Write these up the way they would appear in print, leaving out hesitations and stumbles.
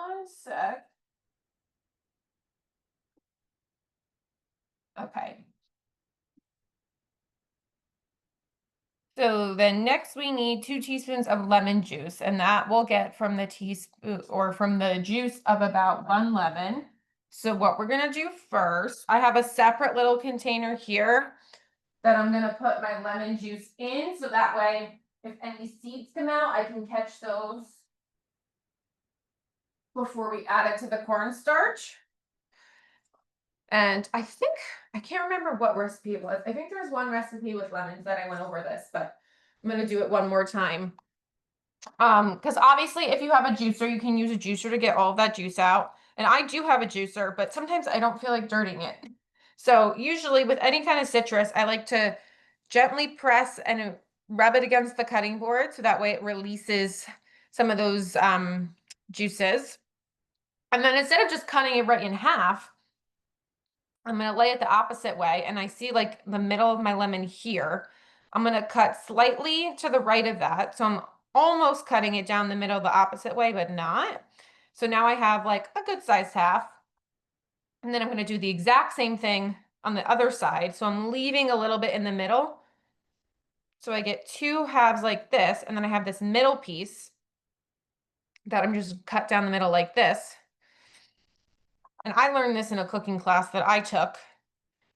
one sec. Okay. So then next we need 2 teaspoons of lemon juice, and that we'll get from the teaspoon or from the juice of about 1 lemon. So what we're gonna do first, I have a separate little container here that I'm gonna put my lemon juice in, so that way if any seeds come out, I can catch those before we add it to the cornstarch. And I can't remember what recipe it was. I think there was one recipe with lemons that I went over this, but I'm gonna do it one more time. Because obviously if you have a juicer, you can use a juicer to get all of that juice out. And I do have a juicer, but sometimes I don't feel like dirtying it. So usually with any kind of citrus, I like to gently press and rub it against the cutting board so that way it releases some of those juices. And then instead of just cutting it right in half, I'm gonna lay it the opposite way, and I see like the middle of my lemon here. I'm gonna cut slightly to the right of that. So I'm almost cutting it down the middle the opposite way, but not. So now I have like a good sized half. And then I'm gonna do the exact same thing on the other side. So I'm leaving a little bit in the middle. So I get 2 halves like this, and then I have this middle piece that I'm just cut down the middle like this. And I learned this in a cooking class that I took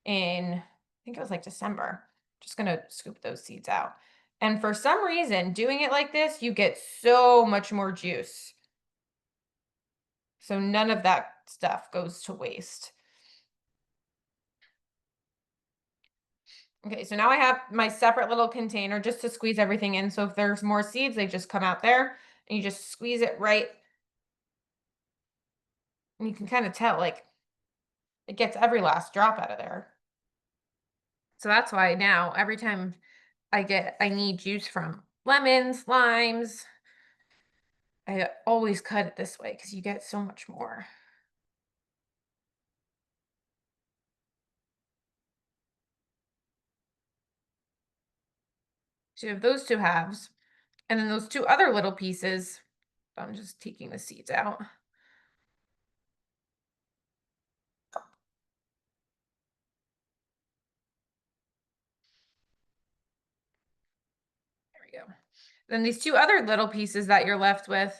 in, I think it was like December. Just gonna scoop those seeds out. And for some reason, doing it like this, you get so much more juice. So none of that stuff goes to waste. Okay, so now I have my separate little container just to squeeze everything in. So if there's more seeds, they just come out there and you just squeeze it right. And you can kind of tell like it gets every last drop out of there. So that's why now every time I need juice from lemons, limes, I always cut it this way because you get so much more. So you have those 2 halves, and then those 2 other little pieces. I'm just taking the seeds out. There we go. Then these 2 other little pieces that you're left with,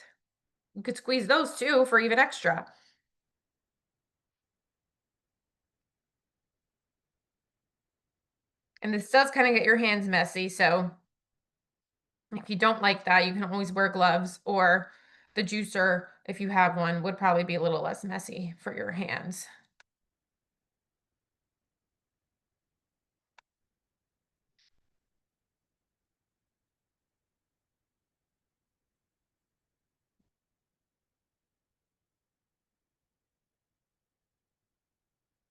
you could squeeze those too for even extra. And this does kind of get your hands messy, so if you don't like that, you can always wear gloves, or the juicer, if you have one, would probably be a little less messy for your hands.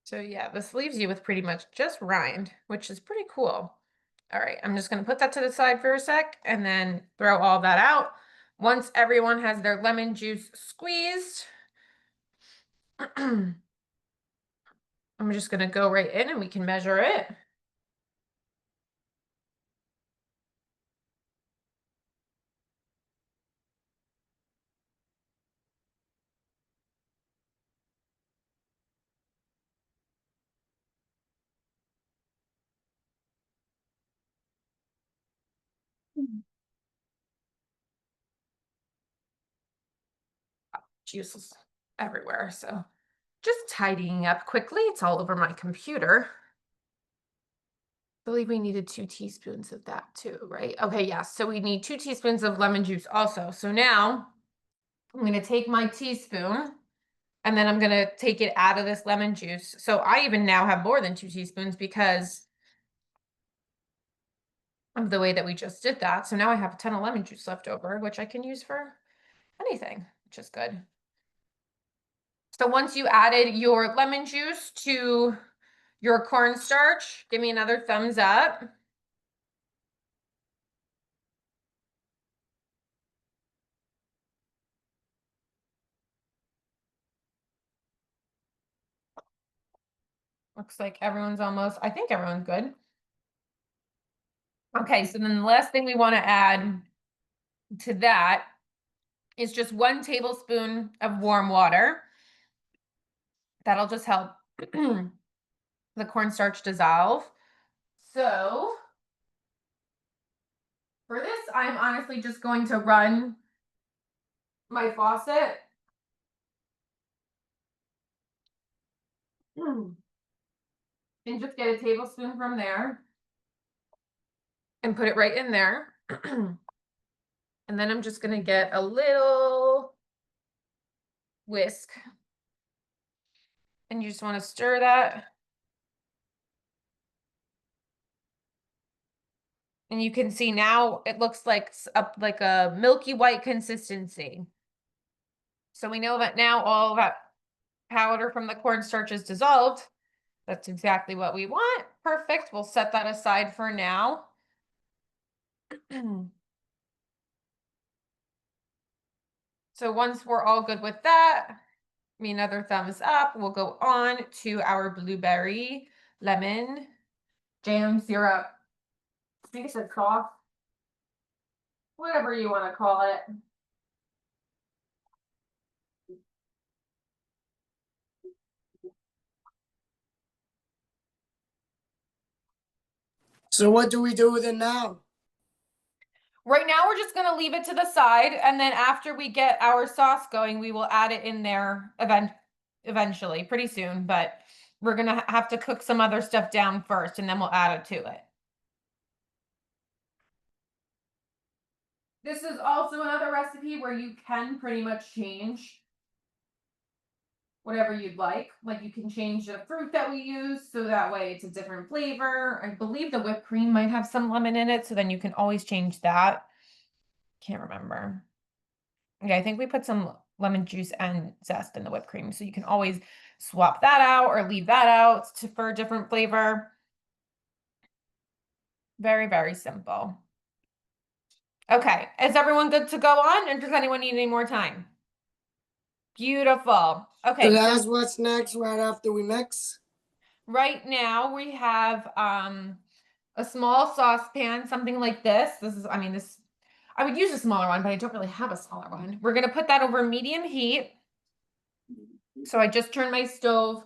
So yeah, this leaves you with pretty much just rind, which is pretty cool. All right, I'm just gonna put that to the side for a sec and then throw all that out. Once everyone has their lemon juice squeezed, I'm just gonna go right in and we can measure it. Juices everywhere, so just tidying up quickly. It's all over my computer. I believe we needed 2 teaspoons of that too, right? Okay, yes. Yeah, so we need 2 teaspoons of lemon juice also. So now I'm going to take my teaspoon and then I'm going to take it out of this lemon juice. So I even now have more than 2 teaspoons because of the way that we just did that. So now I have a ton of lemon juice left over, which I can use for anything, which is good. So once you added your lemon juice to your cornstarch, give me another thumbs up. Looks like everyone's almost, I think everyone's good. Okay, so then the last thing we want to add to that is just 1 tablespoon of warm water. That'll just help the cornstarch dissolve. So for this, I'm honestly just going to run my faucet and just get a tablespoon from there and put it right in there. And then I'm just going to get a little whisk. And you just want to stir that. And you can see now it looks like a milky white consistency. So we know that now all that powder from the cornstarch is dissolved. That's exactly what we want. Perfect. We'll set that aside for now. So once we're all good with that, me another thumbs up. We'll go on to our blueberry lemon jam syrup. I think it's a sauce. Whatever you want to call it. So what do we do with it now? Right now, we're just going to leave it to the side. And then after we get our sauce going, we will add it in there eventually, pretty soon. But we're going to have to cook some other stuff down first, and then we'll add it to it. This is also another recipe where you can pretty much change whatever you'd like. Like you can change the fruit that we use so that way it's a different flavor. I believe the whipped cream might have some lemon in it, so then you can always change that. Can't remember. Yeah, I think we put some lemon juice and zest in the whipped cream, so you can always swap that out or leave that out for a different flavor. Very, very simple. Okay, is everyone good to go on, or does anyone need any more time? Beautiful. Okay. So that's what's next right after we mix? Right now we have a small saucepan, something like this. I would use a smaller one, but I don't really have a smaller one. We're gonna put that over medium heat. So I just turned my stove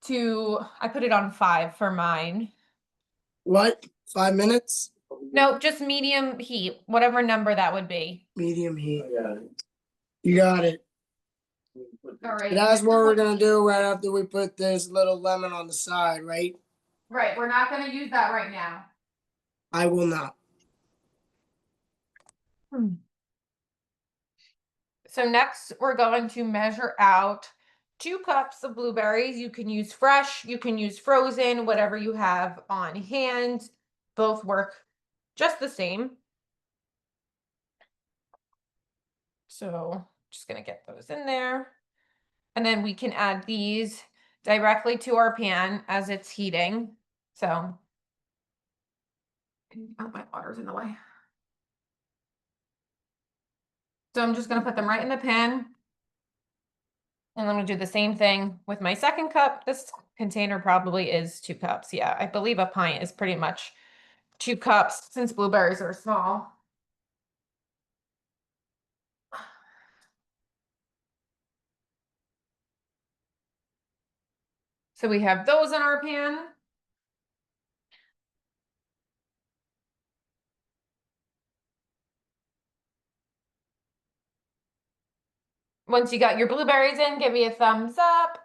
I put it on 5 for mine. What? 5 minutes? No, just medium heat, whatever number that would be. Medium heat. You got it. All right. That's what we're gonna do right after we put this little lemon on the side, right? Right, we're not gonna use that right now. I will not. So next we're going to measure out 2 cups of blueberries. You can use fresh, you can use frozen, whatever you have on hand. Both work just the same. So just gonna get those in there. And then we can add these directly to our pan as it's heating. So, oh, my water's in the way. So I'm just gonna put them right in the pan. And I'm gonna do the same thing with my second cup. This container probably is 2 cups. Yeah, I believe a pint is pretty much 2 cups since blueberries are small. So we have those in our pan. Once you got your blueberries in, give me a thumbs up.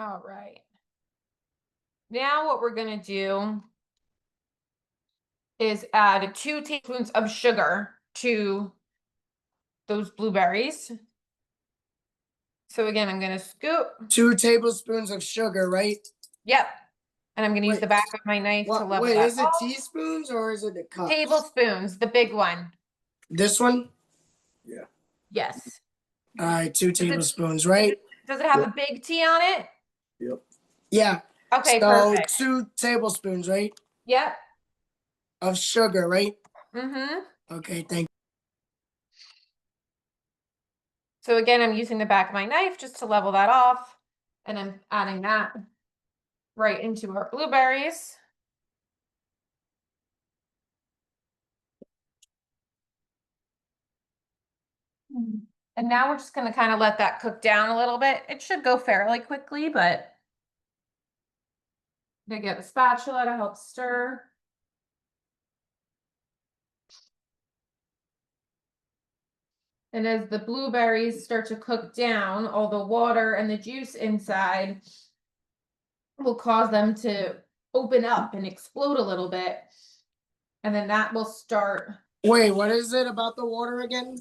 All right. Now what we're gonna do is add 2 tablespoons of sugar to those blueberries. So again, I'm gonna scoop. 2 tablespoons of sugar, right? Yep. And I'm gonna use Wait, the back of my knife to level wait, that is it off. teaspoons or is it the cups? Tablespoons, the big one. This one? Yeah. Yes. All right, 2 tablespoons, right? Does it have a big T on it? Yep. Yeah. Okay, So perfect. 2 tablespoons, right? Yep. Of sugar, right? Mm-hmm. Okay, thank you. So again, I'm using the back of my knife just to level that off, and I'm adding that right into our blueberries. And now we're just gonna kind of let that cook down a little bit. It should go fairly quickly, but I get a spatula to help stir. And as the blueberries start to cook down, all the water and the juice inside will cause them to open up and explode a little bit. And then that will start. Wait, what is it about the water again?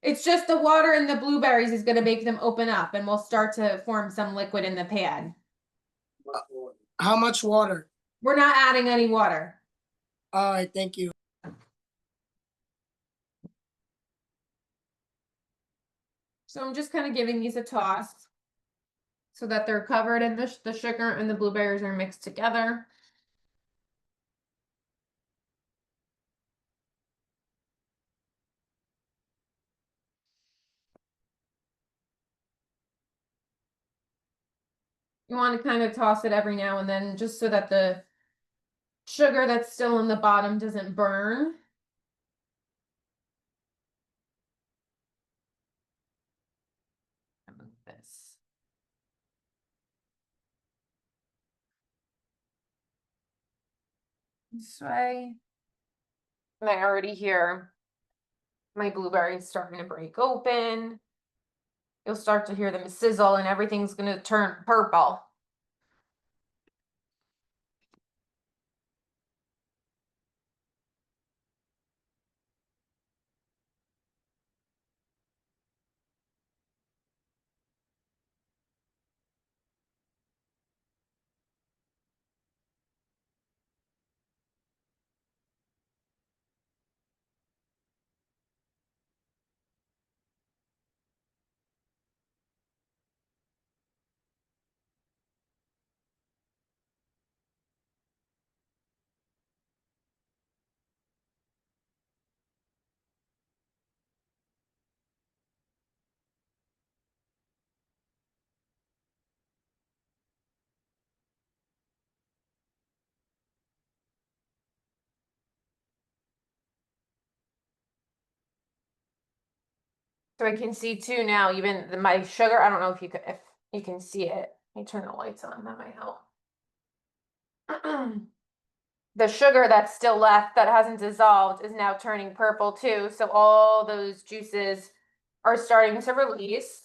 It's just the water in the blueberries is going to make them open up and we'll start to form some liquid in the pan. How much water? We're not adding any water. All right, thank you. So I'm just kind of giving these a toss so that they're covered in the sugar and the blueberries are mixed together. You want to kind of toss it every now and then just so that the sugar that's still in the bottom doesn't burn. This. This way. And I already hear my blueberries starting to break open. You'll start to hear them sizzle and everything's going to turn purple. So I can see too now, even my sugar, I don't know if you can see it. Let me turn the lights on, that might help. The sugar that's still left that hasn't dissolved is now turning purple too. So all those juices are starting to release.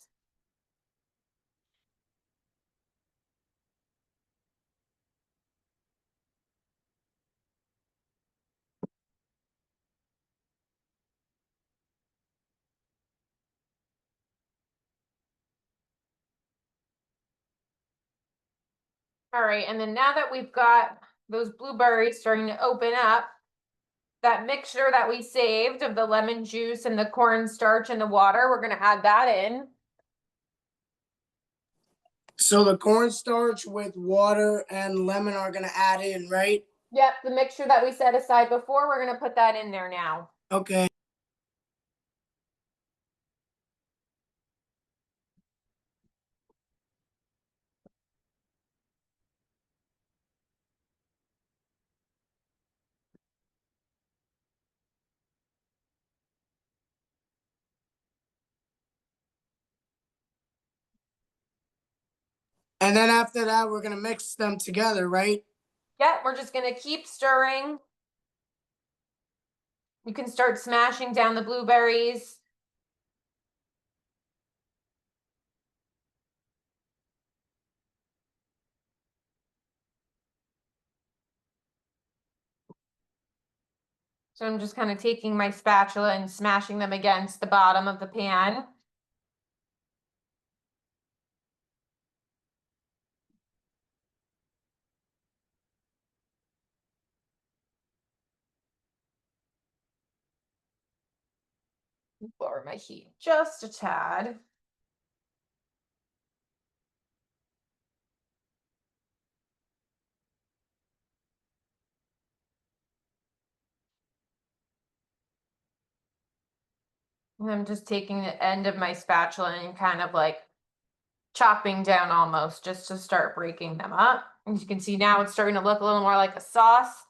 All right, and then now that we've got those blueberries starting to open up, that mixture that we saved of the lemon juice and the cornstarch and the water, we're gonna add that in. So the cornstarch with water and lemon are gonna add in, right? Yep, the mixture that we set aside before, we're gonna put that in there now. Okay. And then after that, we're gonna mix them together, right? Yep, we're just gonna keep stirring. You can start smashing down the blueberries. So I'm just kind of taking my spatula and smashing them against the bottom of the pan. Lower my heat just a tad. And I'm just taking the end of my spatula and kind of like chopping down almost just to start breaking them up. As you can see now it's starting to look a little more like a sauce.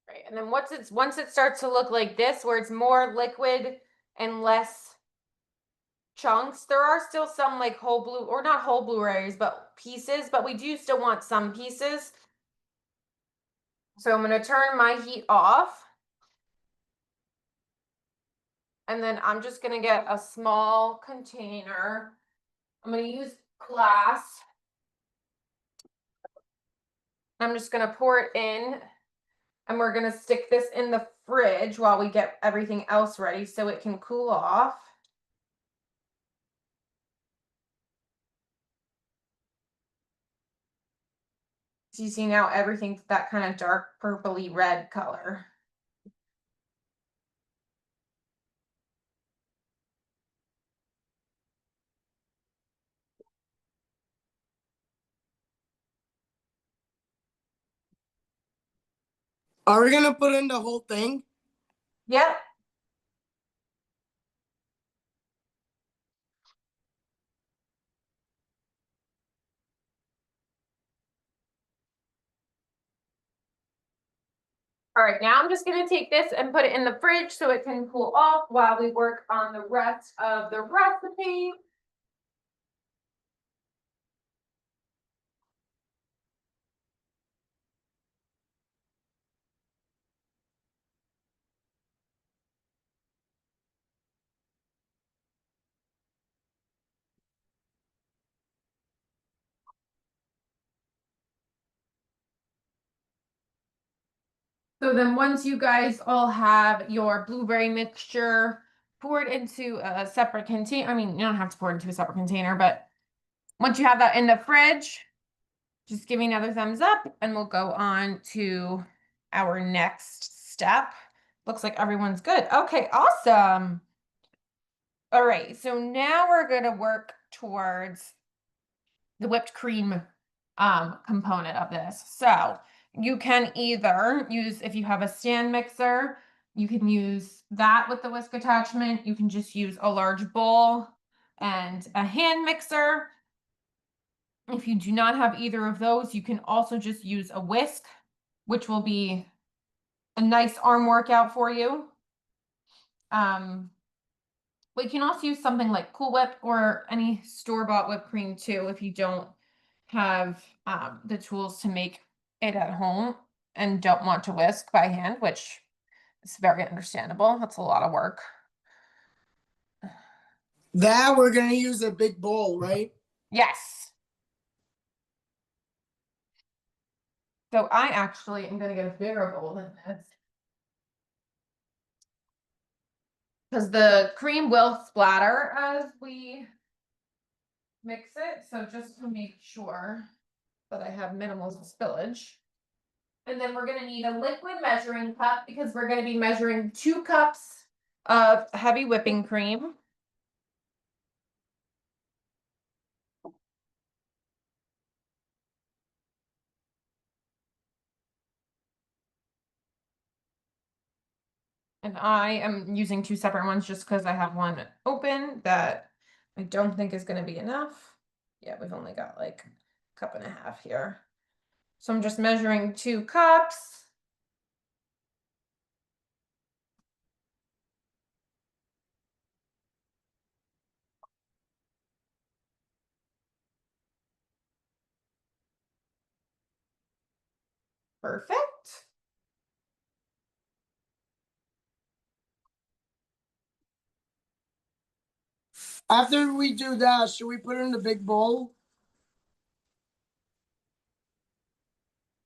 Right. And then once it starts to look like this, where it's more liquid and less chunks, there are still some like whole blue, or not whole blueberries, but pieces, but we do still want some pieces. So I'm going to turn my heat off. And then I'm just going to get a small container. I'm going to use glass. I'm just going to pour it in. And we're going to stick this in the fridge while we get everything else ready so it can cool off. So you see now everything's that kind of dark purpley red color. Are we gonna put in the whole thing? Yep. All right, now I'm just gonna take this and put it in the fridge so it can cool off while we work on the rest of the recipe. So then once you guys all have your blueberry mixture poured into a separate container, I mean, you don't have to pour it into a separate container, but once you have that in the fridge, just give me another thumbs up and we'll go on to our next step. Looks like everyone's good. Okay, awesome. All right, so now we're gonna work towards the whipped cream component of this. So you can either use, if you have a stand mixer, you can use that with the whisk attachment. You can just use a large bowl and a hand mixer. If you do not have either of those, you can also just use a whisk, which will be a nice arm workout for you. We can also use something like Cool Whip or any store-bought whipped cream too if you don't have the tools to make it at home and don't want to whisk by hand, which is very understandable. That's a lot of work. That we're gonna use a big bowl, right? Yes. So I actually am going to get a bigger bowl than this. Because the cream will splatter as we mix it. So just to make sure that I have minimal spillage. And then we're going to need a liquid measuring cup because we're going to be measuring 2 cups of heavy whipping cream. And I am using 2 separate ones just because I have one open that I don't think is going to be enough. Yeah, we've only got like a cup and a half here. So I'm just measuring 2 cups. Perfect. After we do that, should we put it in the big bowl?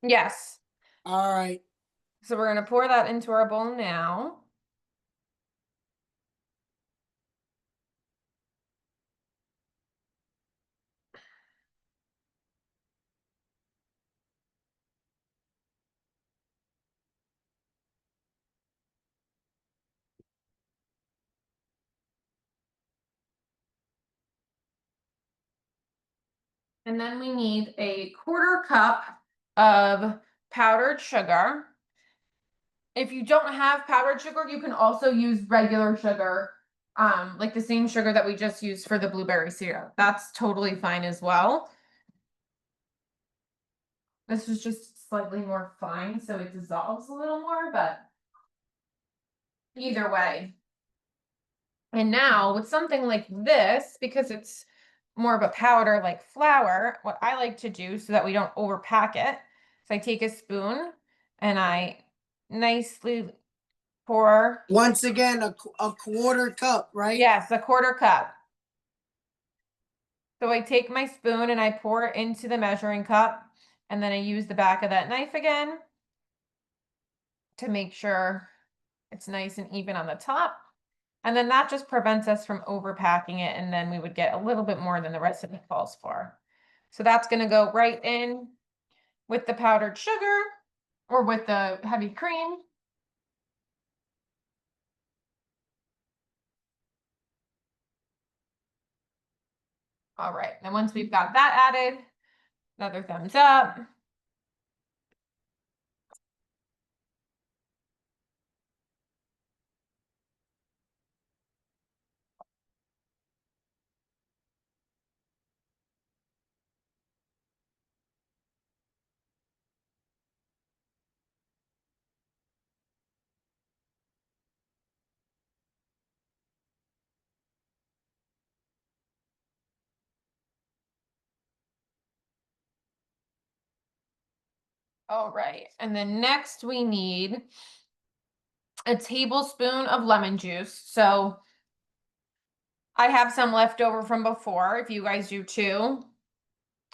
Yes. All right. So we're going to pour that into our bowl now. And then we need a 1/4 cup of powdered sugar. If you don't have powdered sugar, you can also use regular sugar, like the same sugar that we just used for the blueberry syrup. That's totally fine as well. This is just slightly more fine, so it dissolves a little more, but either way. And now with something like this, because it's more of a powder like flour, what I like to do so that we don't overpack it, is I take a spoon and I nicely pour, Once again, a 1/4 cup, right? yes, a 1/4 cup. So I take my spoon and I pour it into the measuring cup, and then I use the back of that knife again to make sure it's nice and even on the top. And then that just prevents us from overpacking it, and then we would get a little bit more than the recipe calls for. So that's going to go right in with the powdered sugar or with the heavy cream. All right, and once we've got that added, another thumbs up. All right, and then next we need a tablespoon of lemon juice. So I have some left over from before. If you guys do too,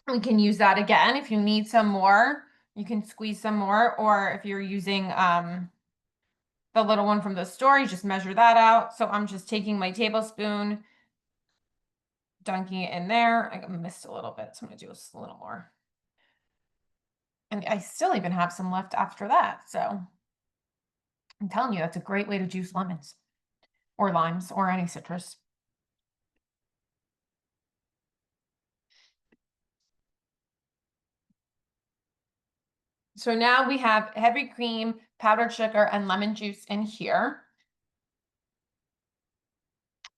we can use that again. If you need some more, you can squeeze some more, or if you're using the little one from the store, you just measure that out. So I'm just taking my tablespoon, dunking it in there. I missed a little bit, so I'm gonna do a little more. And I still even have some left after that. So I'm telling you, that's a great way to juice lemons or limes or any citrus. So now we have heavy cream, powdered sugar, and lemon juice in here.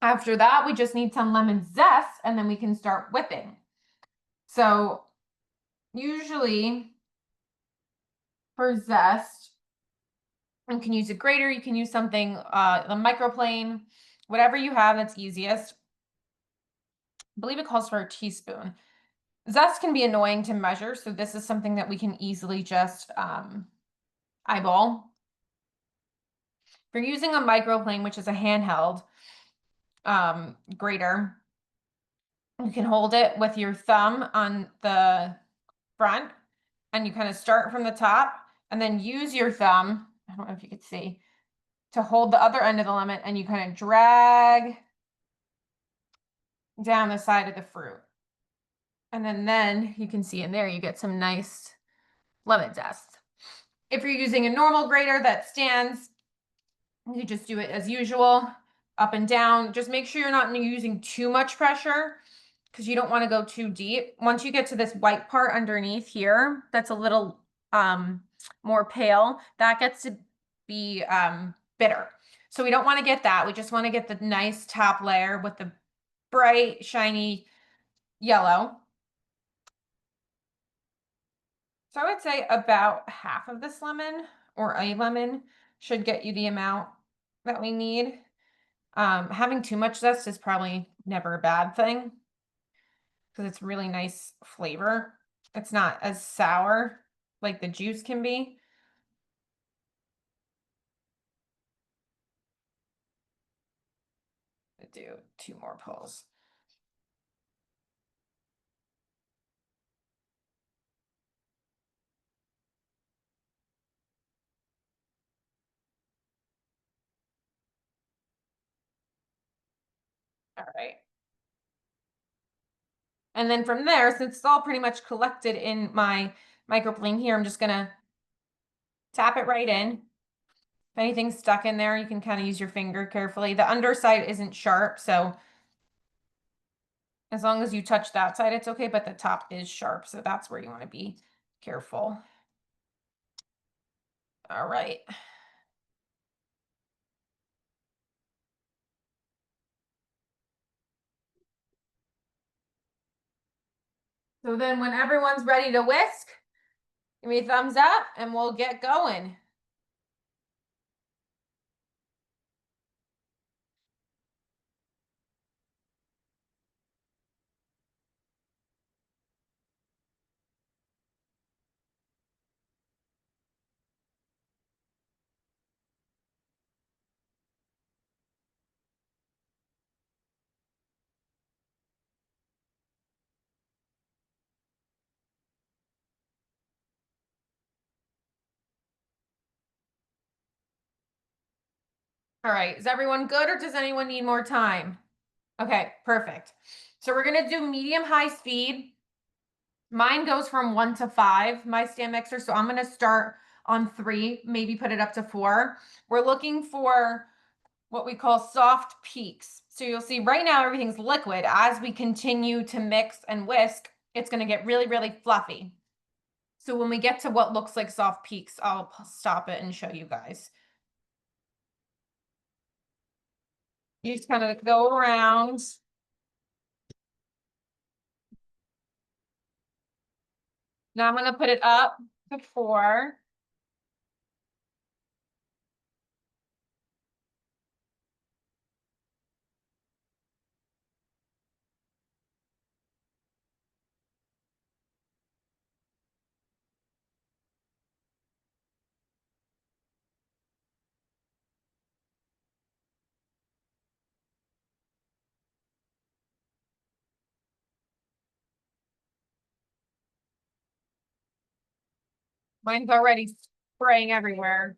After that, we just need some lemon zest, and then we can start whipping. So usually for zest, you can use a grater, you can use something, the microplane, whatever you have that's easiest. I believe it calls for a teaspoon. Zest can be annoying to measure, so this is something that we can easily just eyeball. If you're using a microplane, which is a handheld grater, you can hold it with your thumb on the front, and you kind of start from the top and then use your thumb, I don't know if you could see, to hold the other end of the lemon, and you kind of drag down the side of the fruit. And then you can see in there, you get some nice lemon zest. If you're using a normal grater that stands, you just do it as usual, up and down. Just make sure you're not using too much pressure, because you don't want to go too deep. Once you get to this white part underneath here, that's a little more pale, that gets to be bitter. So we don't want to get that. We just want to get the nice top layer with the bright, shiny yellow. So I would say about half of this lemon or a lemon should get you the amount that we need. Having too much zest is probably never a bad thing because it's really nice flavor. It's not as sour like the juice can be. Do 2 more pulls. All right. And then from there, since it's all pretty much collected in my microplane here, I'm just gonna tap it right in. If anything's stuck in there, you can kind of use your finger carefully. The underside isn't sharp, so as long as you touch that side, it's okay, but the top is sharp, so that's where you want to be careful. All right. So then when everyone's ready to whisk, give me a thumbs up and we'll get going. All right, is everyone good or does anyone need more time? Okay, perfect. So we're gonna do medium high speed. Mine goes from 1 to 5, my stand mixer. So I'm gonna start on 3, maybe put it up to 4. We're looking for what we call soft peaks. So you'll see right now everything's liquid. As we continue to mix and whisk, it's gonna get really, really fluffy. So when we get to what looks like soft peaks, I'll stop it and show you guys. You just kind of go around. Now I'm going to put it up to 4. Mine's already spraying everywhere.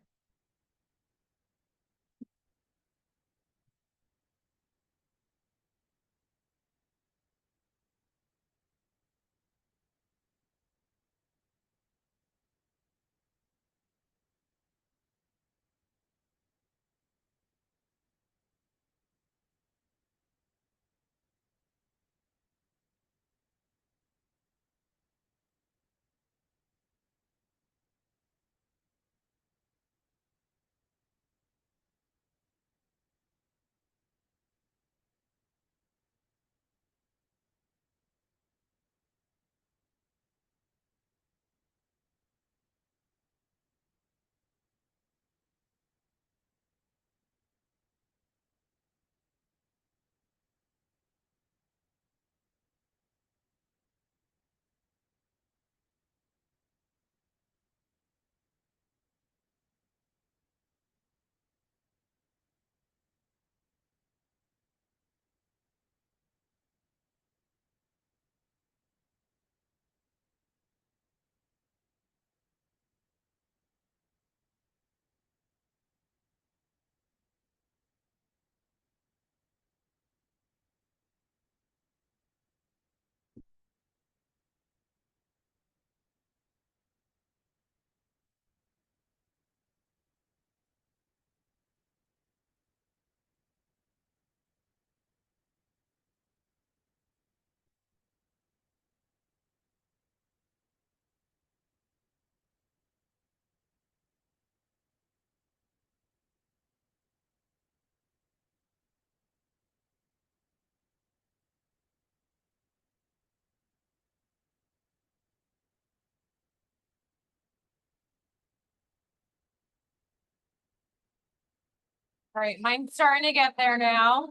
All right, mine's starting to get there now.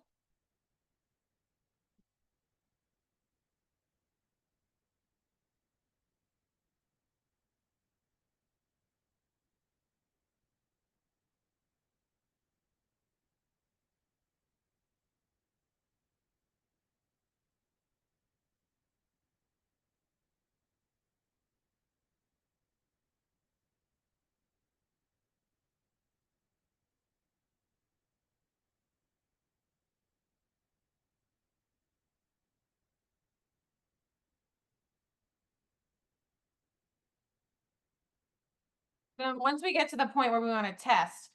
Then once we get to the point where we want to test,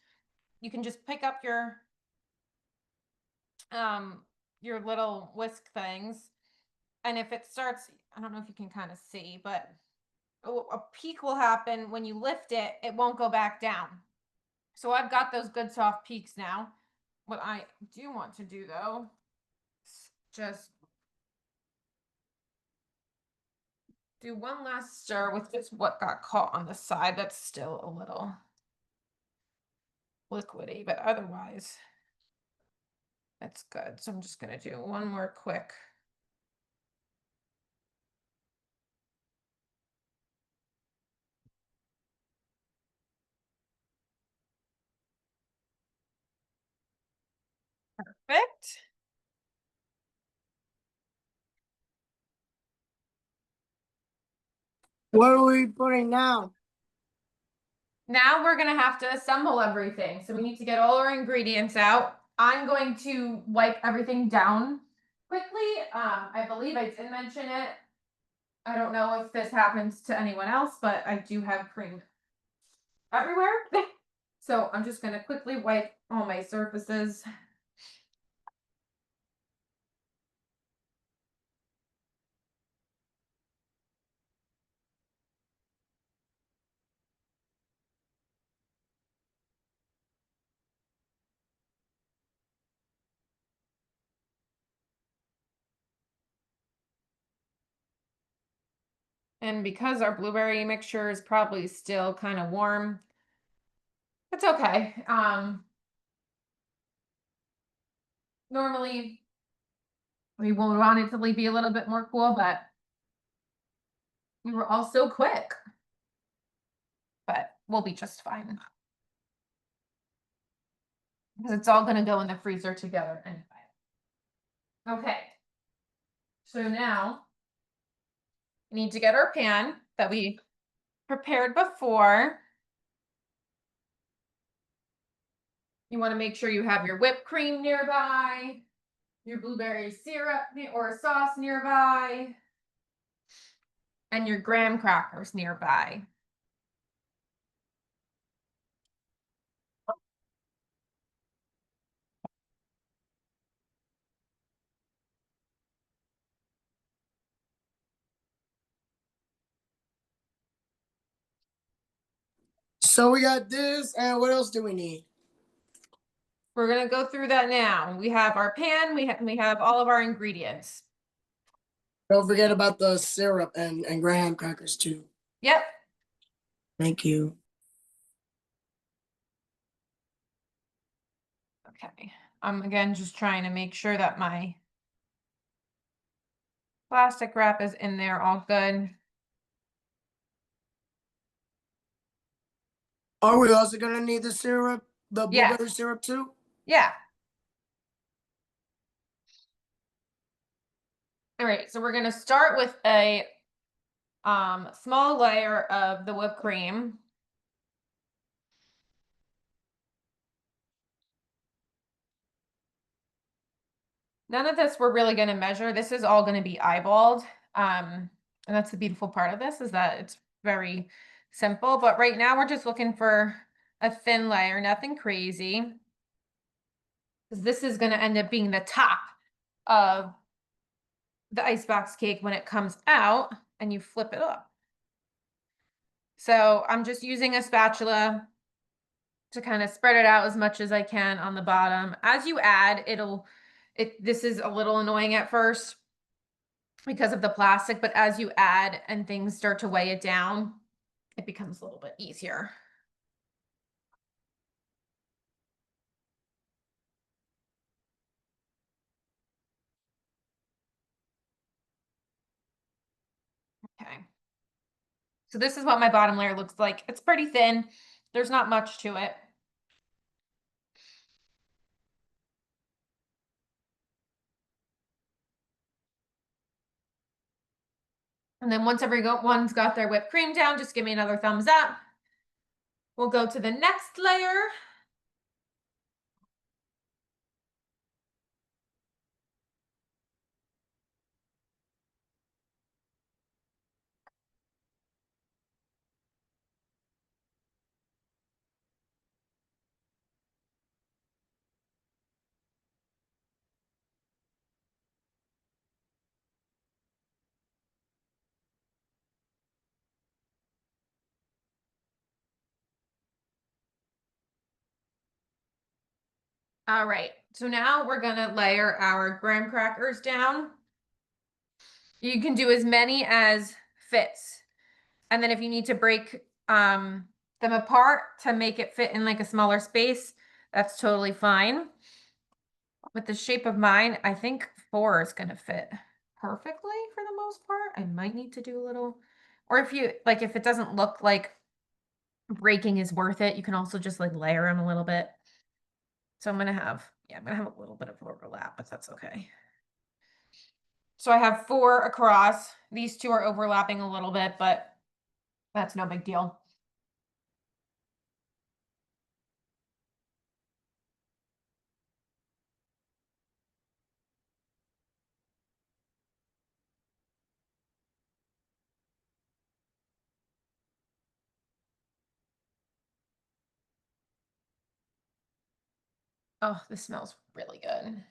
you can just pick up your little whisk things. And if it starts, I don't know if you can kind of see, but a peak will happen when you lift it, it won't go back down. So I've got those good soft peaks now. What I do want to do though, is just do one last stir with just what got caught on the side. That's still a little liquidy, but otherwise that's good. So I'm just gonna do one more quick. Perfect. What are we putting now? Now we're gonna have to assemble everything. So we need to get all our ingredients out. I'm going to wipe everything down quickly. I believe I did mention it. I don't know if this happens to anyone else, but I do have cream everywhere. So I'm just gonna quickly wipe all my surfaces. And because our blueberry mixture is probably still kind of warm, it's okay. Normally we will want it to be a little bit more cool, but we were all so quick. But we'll be just fine. Because it's all gonna go in the freezer together anyway. Okay. So now we need to get our pan that we prepared before. You want to make sure you have your whipped cream nearby, your blueberry syrup or sauce nearby, and your graham crackers nearby. So we got this, and what else do we need? We're gonna go through that now. We have our pan, we have all of our ingredients. Don't forget about the syrup and graham crackers too. Yep. Thank you. Okay. I'm again just trying to make sure that my plastic wrap is in there all good. Are we also gonna need the syrup, the Yes. blueberry syrup too? Yeah. All right, so we're gonna start with a small layer of the whipped cream. None of this we're really gonna measure. This is all gonna be eyeballed. And that's the beautiful part of this is that it's very simple. But right now we're just looking for a thin layer, nothing crazy. Because this is gonna end up being the top of the icebox cake when it comes out and you flip it up. So I'm just using a spatula to kind of spread it out as much as I can on the bottom. As you add, this is a little annoying at first because of the plastic, but as you add and things start to weigh it down, it becomes a little bit easier. So this is what my bottom layer looks like. It's pretty thin. There's not much to it. And then once everyone's got their whipped cream down, just give me another thumbs up. We'll go to the next layer. All right, so now we're gonna layer our graham crackers down. You can do as many as fits. And then if you need to break them apart to make it fit in like a smaller space, that's totally fine. With the shape of mine, I think 4 is gonna fit perfectly for the most part. I might need to do a little, or if you like, if it doesn't look like breaking is worth it, you can also just like layer them a little bit. So I'm gonna have a little bit of overlap, but that's okay. So I have 4 across. These 2 are overlapping a little bit, but that's no big deal. Oh, this smells really good.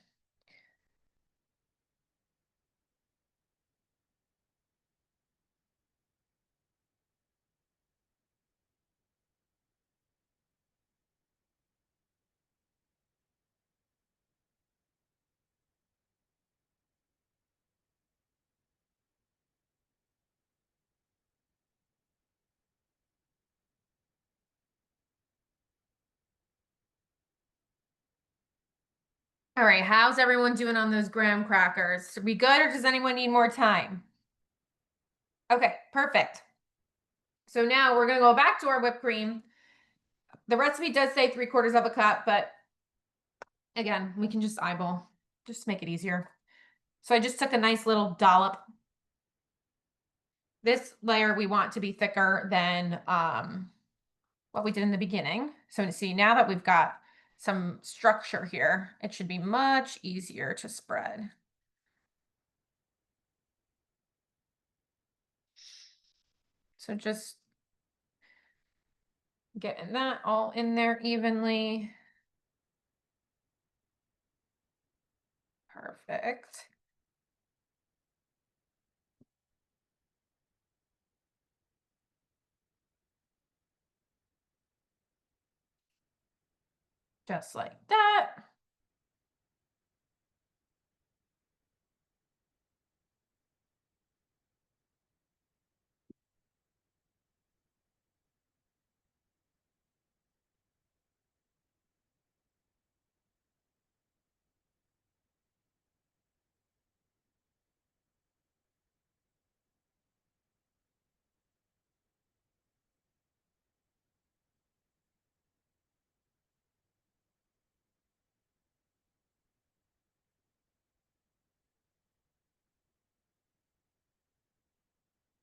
All right, how's everyone doing on those graham crackers? Are we good or does anyone need more time? Okay, perfect. So now we're gonna go back to our whipped cream. The recipe does say 3/4 of a cup, but again, we can just eyeball, just make it easier. So I just took a nice little dollop. This layer we want to be thicker than what we did in the beginning. So to see now that we've got some structure here, it should be much easier to spread. So just getting that all in there evenly. Perfect. Just like that.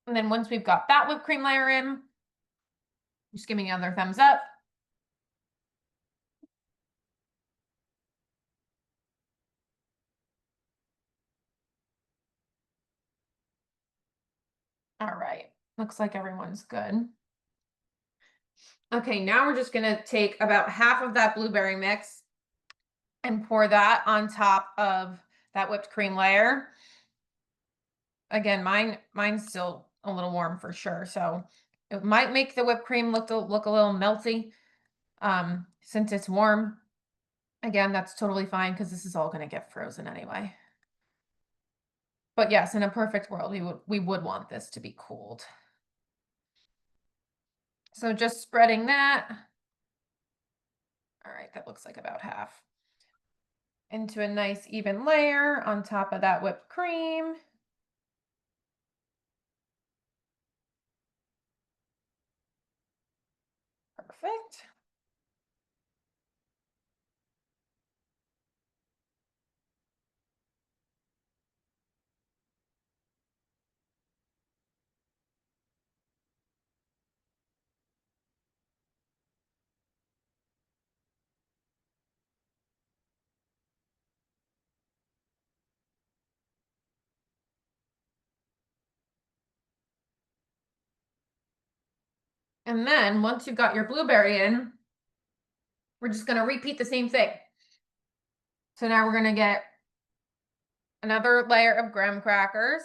And then once we've got that whipped cream layer in, just give me another thumbs up. All right, looks like everyone's good. Okay, now we're just gonna take about half of that blueberry mix and pour that on top of that whipped cream layer. Again, mine's still a little warm for sure, so it might make the whipped cream look a little melty since it's warm. Again, that's totally fine because this is all going to get frozen anyway. But yes, in a perfect world, we would want this to be cooled. So just spreading that. All right, that looks like about half. Into a nice even layer on top of that whipped cream. Perfect. And then once you've got your blueberry in, we're just gonna repeat the same thing. So now we're gonna get another layer of graham crackers.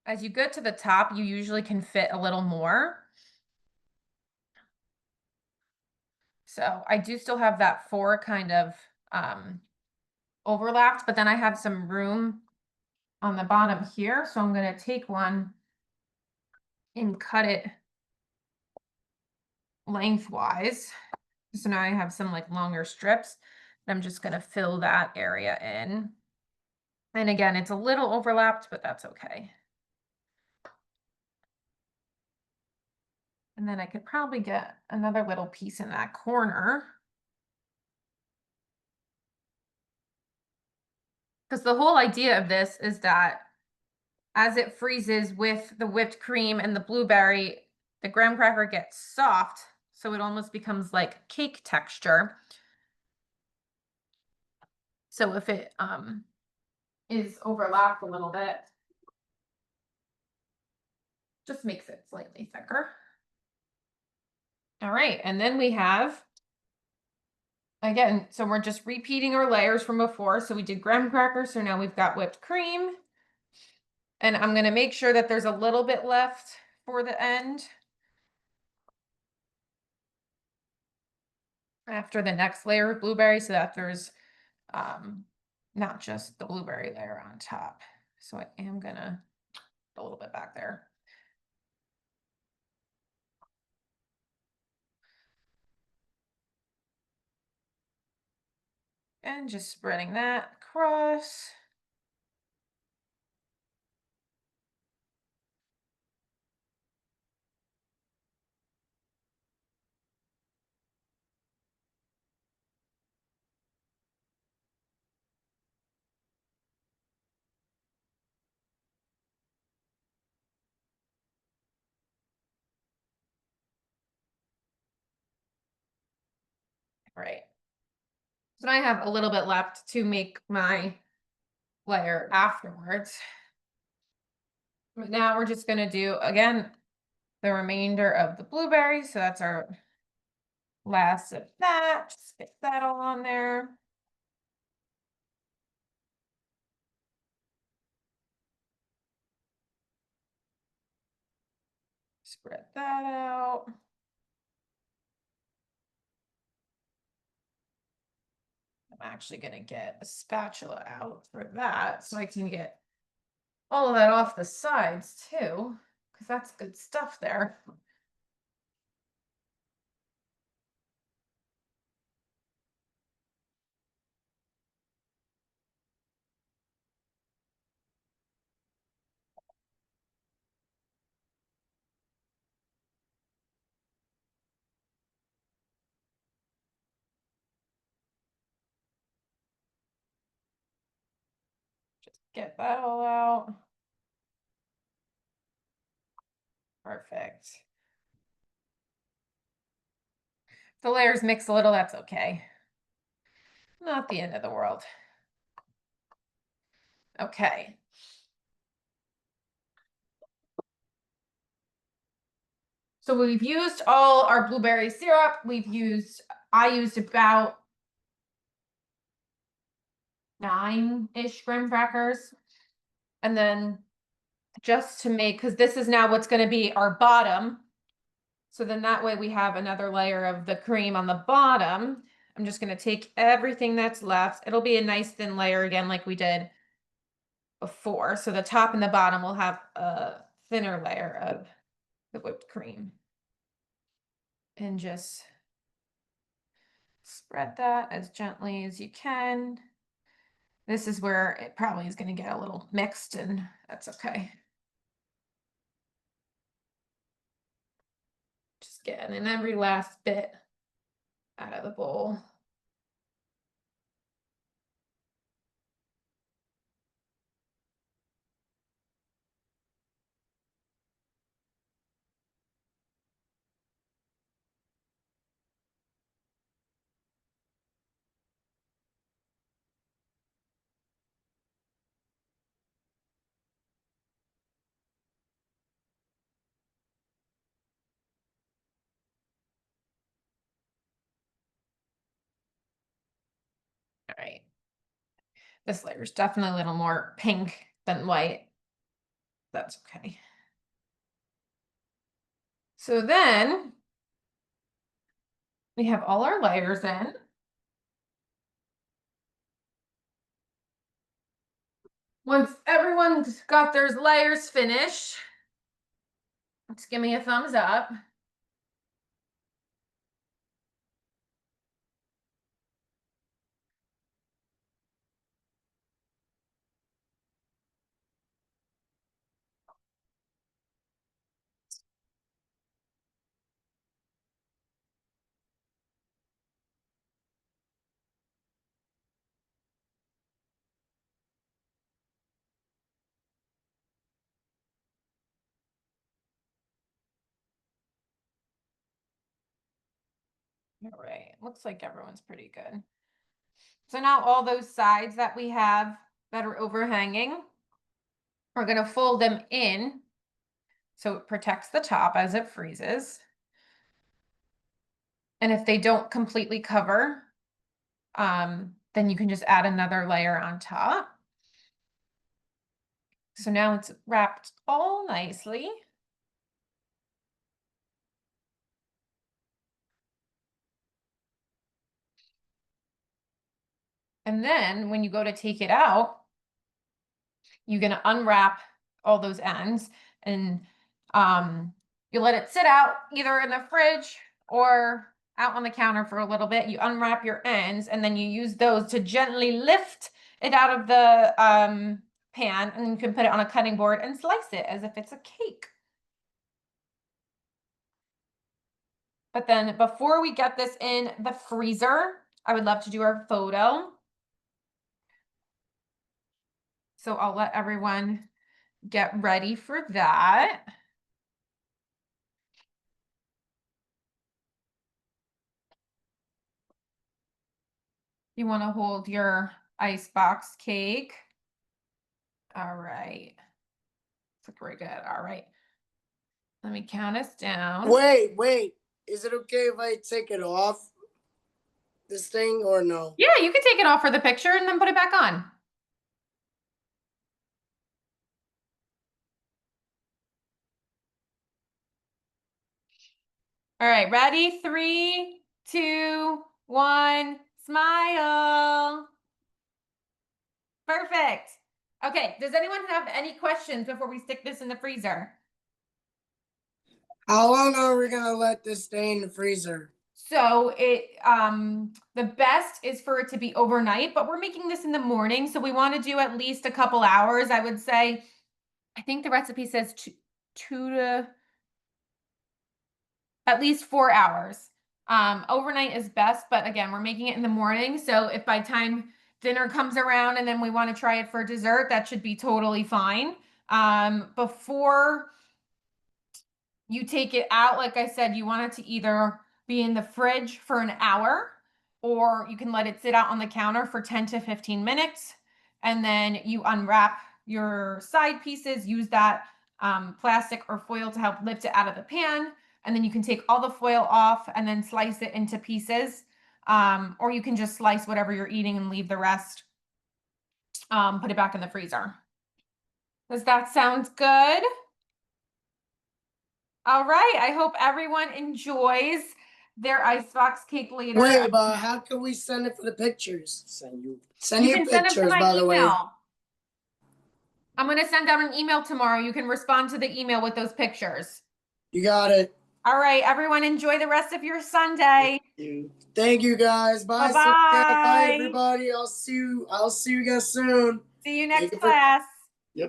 As you get to the top, you usually can fit a little more. So I do still have that 4 kind of overlapped, but then I have some room on the bottom here. So I'm gonna take one and cut it lengthwise. So now I have some like longer strips. I'm just gonna fill that area in. And again, it's a little overlapped, but that's okay. And then I could probably get another little piece in that corner. Because the whole idea of this is that as it freezes with the whipped cream and the blueberry, the graham cracker gets soft, so it almost becomes like cake texture. So if it is overlapped a little bit, just makes it slightly thicker. All right, and then we have, again, so we're just repeating our layers from before. So we did graham crackers, so now we've got whipped cream. And I'm gonna make sure that there's a little bit left for the end. After the next layer of blueberry, so that there's not just the blueberry layer on top. So I am gonna put a little bit back there. And just spreading that across. Right. So now I have a little bit left to make my layer afterwards. But now we're just gonna do, again, the remainder of the blueberry. So that's our last of that. Just get that all on there. Spread that out. I'm actually gonna get a spatula out for that so I can get all of that off the sides too, because that's good stuff there. Just get that all out. Perfect. The layers mix a little, that's okay. Not the end of the world. Okay. So we've used all our blueberry syrup. I used about 9-ish graham crackers. And then just to make, because this is now what's going to be our bottom. So then that way we have another layer of the cream on the bottom. I'm just going to take everything that's left. It'll be a nice thin layer again, like we did before. So the top and the bottom will have a thinner layer of the whipped cream. And just spread that as gently as you can. This is where it probably is going to get a little mixed, and that's okay. Just getting every last bit out of the bowl. All right. This layer is definitely a little more pink than white. That's okay. So then we have all our layers in. Once everyone's got their layers finished, just give me a thumbs up. All right, looks like everyone's pretty good. So now all those sides that we have that are overhanging, we're gonna fold them in so it protects the top as it freezes. And if they don't completely cover, then you can just add another layer on top. So now it's wrapped all nicely. And then when you go to take it out, you're gonna unwrap all those ends and you let it sit out either in the fridge or out on the counter for a little bit. You unwrap your ends and then you use those to gently lift it out of the pan, and you can put it on a cutting board and slice it as if it's a cake. But then before we get this in the freezer, I would love to do our photo. So I'll let everyone get ready for that. You want to hold your icebox cake. All right. Looks very good. All right. Let me count us down. Wait. Is it okay if I take it off this thing or no? Yeah, you can take it off for the picture and then put it back on. All right, ready? 3, 2, 1, smile. Perfect. Okay, does anyone have any questions before we stick this in the freezer? How long are we gonna let this stay in the freezer? So the best is for it to be overnight, but we're making this in the morning, so we want to do at least a couple hours. I would say, I think the recipe says two to at least 4 hours. Overnight is best, but again, we're making it in the morning, so if by time dinner comes around and then we want to try it for dessert, that should be totally fine. Before you take it out, like I said, you want it to either be in the fridge for an hour, or you can let it sit out on the counter for 10 to 15 minutes. And then you unwrap your side pieces, use that plastic or foil to help lift it out of the pan. And then you can take all the foil off and then slice it into pieces. Or you can just slice whatever you're eating and leave the rest. Put it back in the freezer. Does that sound good? All right. I hope everyone enjoys their icebox cake later. Wait, but how can we send it for the pictures? Send you You can send them to pictures, my by the way. email. I'm going to send out an email tomorrow. You can respond to the email with those pictures. You got it. All right, everyone, enjoy the rest of your Sunday. Thank you guys. Bye. Bye-bye. Bye everybody. I'll see you guys soon. See you next class.